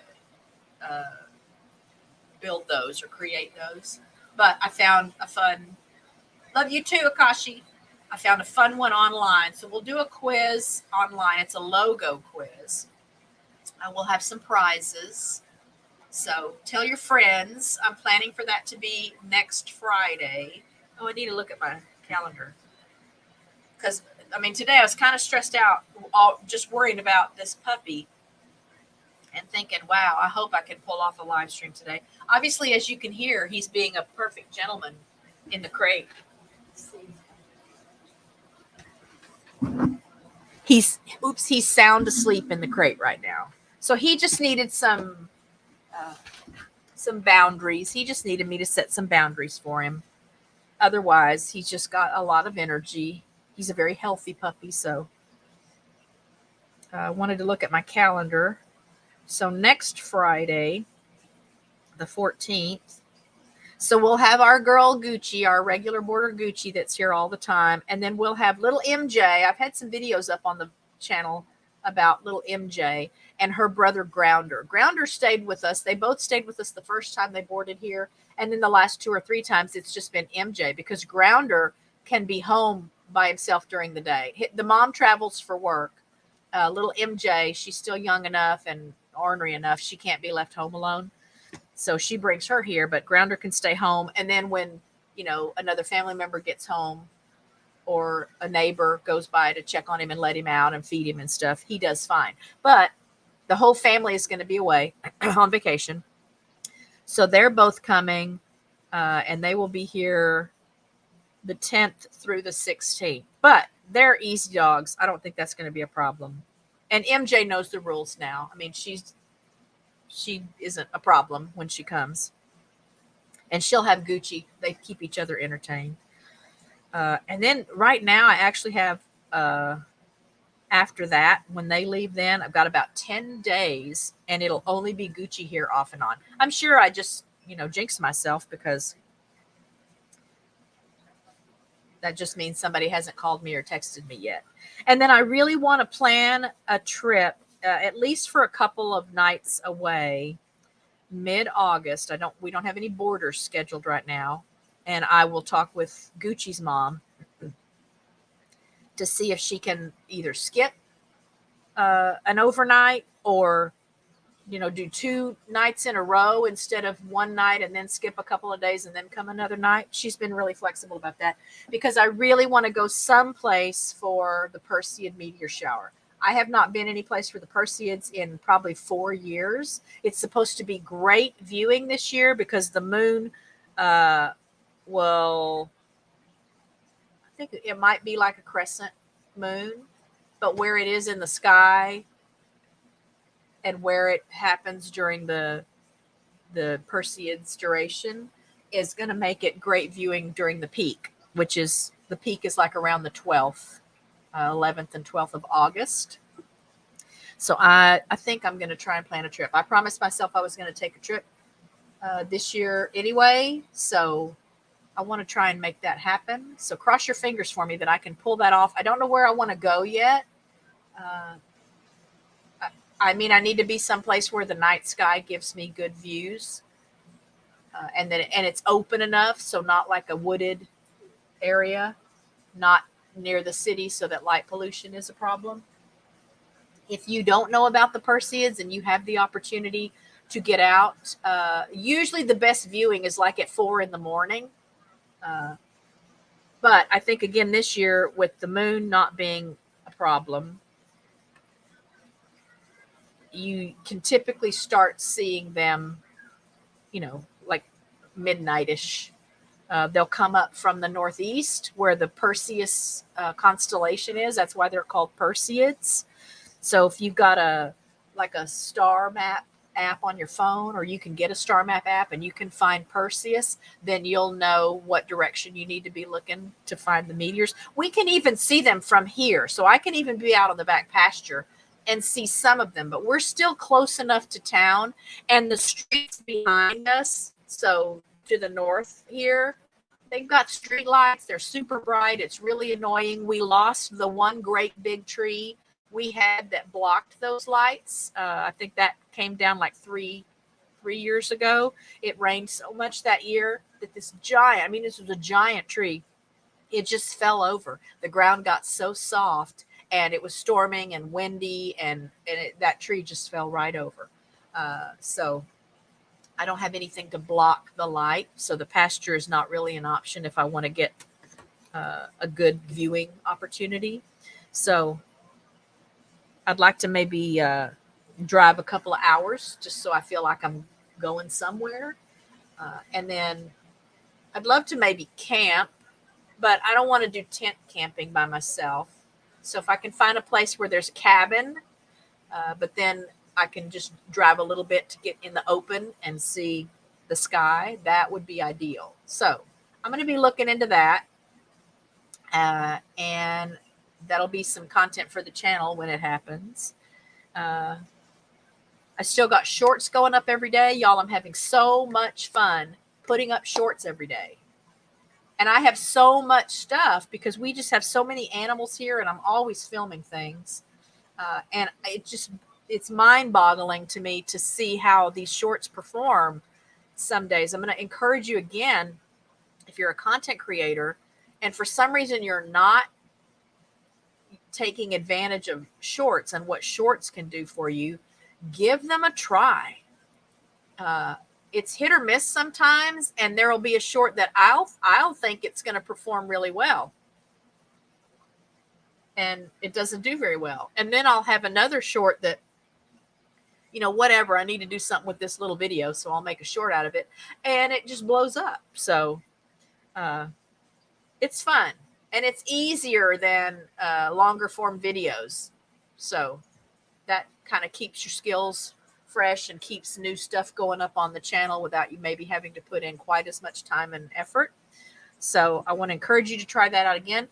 build those or create those. But I found a fun. Love you too, Akashi. I found a fun one online, so we'll do a quiz online. It's a logo quiz. I will have some prizes. So tell your friends. I'm planning for that to be next Friday. Oh, I need to look at my calendar. Because, I mean, today I was kind of stressed out, just worrying about this puppy and thinking, wow, I hope I can pull off a live stream today. Obviously, as you can hear, he's being a perfect gentleman in the crate. He's sound asleep in the crate right now. So he just needed some boundaries. He just needed me to set some boundaries for him. Otherwise, he's just got a lot of energy. He's a very healthy puppy, so I wanted to look at my calendar. So next Friday, the 14th, so we'll have our girl Gucci, our regular border Gucci that's here all the time, and then we'll have little MJ. I've had some videos up on the channel about little MJ and her brother Grounder. Grounder stayed with us. They both stayed with us the first time they boarded here. And then the last 2 or 3 times it's just been MJ because Grounder can be home by himself during the day. The mom travels for work. Little MJ, she's still young enough and ornery enough. She can't be left home alone. So she brings her here, but Grounder can stay home. And then when, another family member gets home or a neighbor goes by to check on him and let him out and feed him and stuff, he does fine. But the whole family is going to be away on vacation. So they're both coming, and they will be here the 10th through the 16th. But they're easy dogs. I don't think that's going to be a problem. And MJ knows the rules now. I mean, she isn't a problem when she comes. And she'll have Gucci. They keep each other entertained. And then right now I actually have, after that, when they leave, then I've got about 10 days and it'll only be Gucci here off and on. I'm sure I just, jinxed myself because that just means somebody hasn't called me or texted me yet. And then I really want to plan a trip, at least for a couple of nights away, mid-August. We don't have any boarders scheduled right now. And I will talk with Gucci's mom to see if she can either skip an overnight or, do 2 nights in a row instead of one night and then skip a couple of days and then come another night. She's been really flexible about that because I really want to go someplace for the Perseid meteor shower. I have not been any place for the Perseids in probably 4 years. It's supposed to be great viewing this year because the moon, I think it might be like a crescent moon, but where it is in the sky and where it happens during the Perseid's duration is going to make it great viewing during the peak, which is the peak is like around the 12th, 11th and 12th of August. So I think I'm going to try and plan a trip. I promised myself I was going to take a trip this year anyway. So I want to try and make that happen. So cross your fingers for me that I can pull that off. I don't know where I want to go yet. I need to be someplace where the night sky gives me good views, and it's open enough, so not like a wooded area, not near the city, so that light pollution is a problem. If you don't know about the Perseids and you have the opportunity to get out, usually the best viewing is like at 4 a.m. But I think again this year with the moon not being a problem, you can typically start seeing them, like midnightish. They'll come up from the northeast where the Perseus constellation is. That's why they're called Perseids. So if you've got a star map app on your phone, or you can get a star map app and you can find Perseus, then you'll know what direction you need to be looking to find the meteors. We can even see them from here. So I can even be out on the back pasture and see some of them, but we're still close enough to town and the streets behind us. So to the north here, they've got street lights. They're super bright. It's really annoying. We lost the one great big tree we had that blocked those lights. I think that came down like three years ago. It rained so much that year that this was a giant tree. It just fell over. The ground got so soft and it was storming and windy and that tree just fell right over. So I don't have anything to block the light. So the pasture is not really an option if I want to get a good viewing opportunity. So I'd like to maybe drive a couple of hours just so I feel like I'm going somewhere. And then I'd love to maybe camp, but I don't want to do tent camping by myself. So if I can find a place where there's a cabin, but then I can just drive a little bit to get in the open and see the sky, that would be ideal. So I'm going to be looking into that. And that'll be some content for the channel when it happens. I still got shorts going up every day. Y'all, I'm having so much fun putting up shorts every day. And I have so much stuff because we just have so many animals here and I'm always filming things. And it's mind-boggling to me to see how these shorts perform some days. I'm going to encourage you again, if you're a content creator and for some reason you're not taking advantage of shorts and what shorts can do for you, give them a try. It's hit or miss sometimes, and there will be a short that I'll think it's going to perform really well, and it doesn't do very well. And then I'll have another short that, whatever, I need to do something with this little video, so I'll make a short out of it, and it just blows up. So it's fun, and it's easier than longer form videos. So that kind of keeps your skills fresh and keeps new stuff going up on the channel without you maybe having to put in quite as much time and effort. So I want to encourage you to try that out again.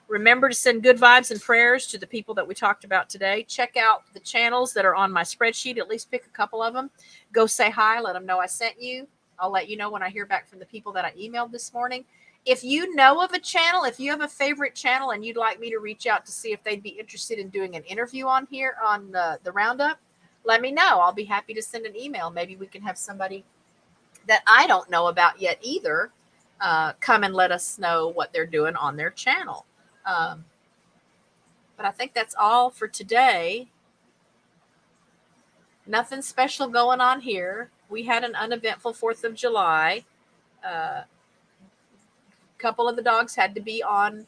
Remember to send good vibes and prayers to the people that we talked about today. Check out the channels that are on my spreadsheet. At least pick a couple of them. Go say hi. Let them know I sent you. I'll let you know when I hear back from the people that I emailed this morning. If you know of a channel, if you have a favorite channel and you'd like me to reach out to see if they'd be interested in doing an interview on here on the Roundup, let me know. I'll be happy to send an email. Maybe we can have somebody that I don't know about yet either come and let us know what they're doing on their channel. But I think that's all for today. Nothing special going on here. We had an uneventful 4th of July. A couple of the dogs had to be on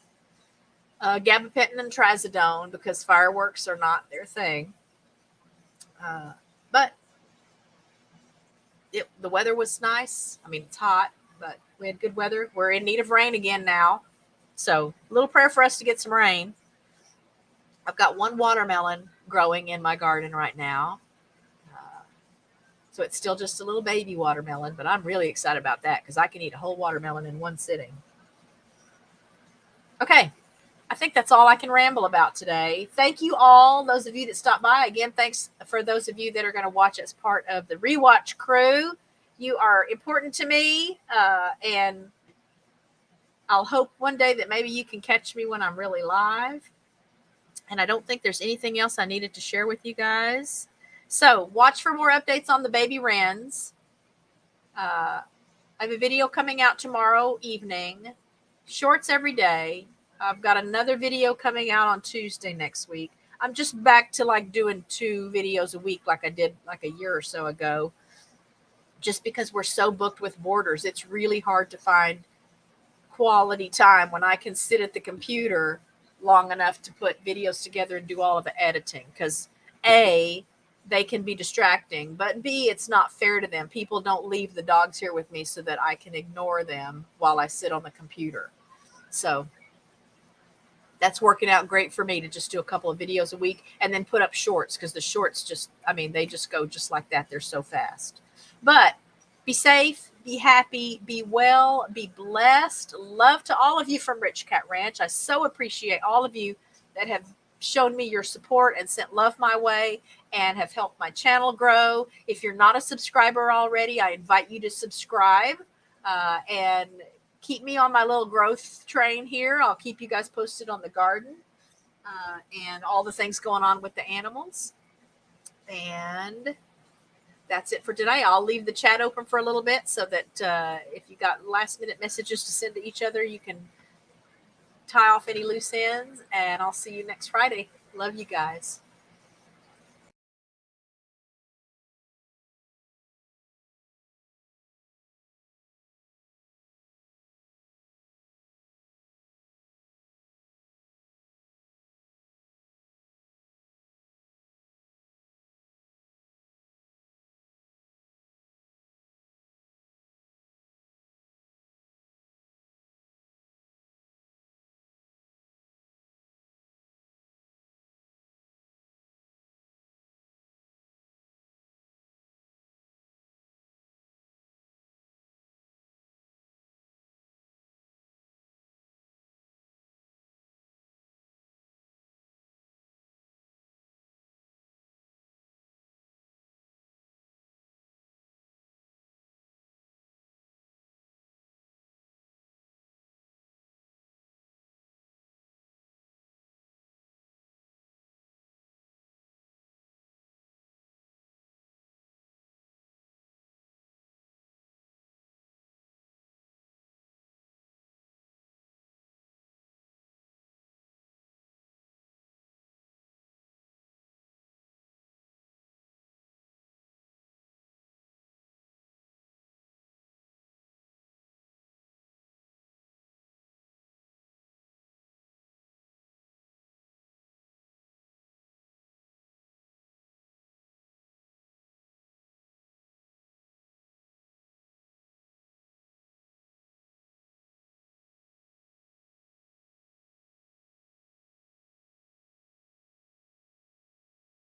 gabapentin and trazodone because fireworks are not their thing. But the weather was nice. I mean, it's hot, but we had good weather. We're in need of rain again now. So a little prayer for us to get some rain. I've got one watermelon growing in my garden right now. So it's still just a little baby watermelon, but I'm really excited about that because I can eat a whole watermelon in one sitting. Okay. I think that's all I can ramble about today. Thank you all, those of you that stopped by. Again, thanks for those of you that are going to watch as part of the rewatch crew. You are important to me, and I'll hope one day that maybe you can catch me when I'm really live. And I don't think there's anything else I needed to share with you guys. So watch for more updates on the baby wrens. I have a video coming out tomorrow evening. Shorts every day. I've got another video coming out on Tuesday next week. I'm just back to doing 2 videos a week like I did like a year or so ago. Just because we're so booked with boarders, it's really hard to find quality time when I can sit at the computer long enough to put videos together and do all of the editing. Because A, they can be distracting, but B, it's not fair to them. People don't leave the dogs here with me so that I can ignore them while I sit on the computer. So that's working out great for me to just do a couple of videos a week and then put up shorts because the shorts they just go just like that. They're so fast. But be safe, be happy, be well, be blessed. Love to all of you from RichKatRanch. I so appreciate all of you that have shown me your support and sent love my way and have helped my channel grow. If you're not a subscriber already, I invite you to subscribe and keep me on my little growth train here. I'll keep you guys posted on the garden and all the things going on with the animals. And that's it for today. I'll leave the chat open for a little bit so that if you got last-minute messages to send to each other, you can tie off any loose ends. And I'll see you next Friday. Love you guys.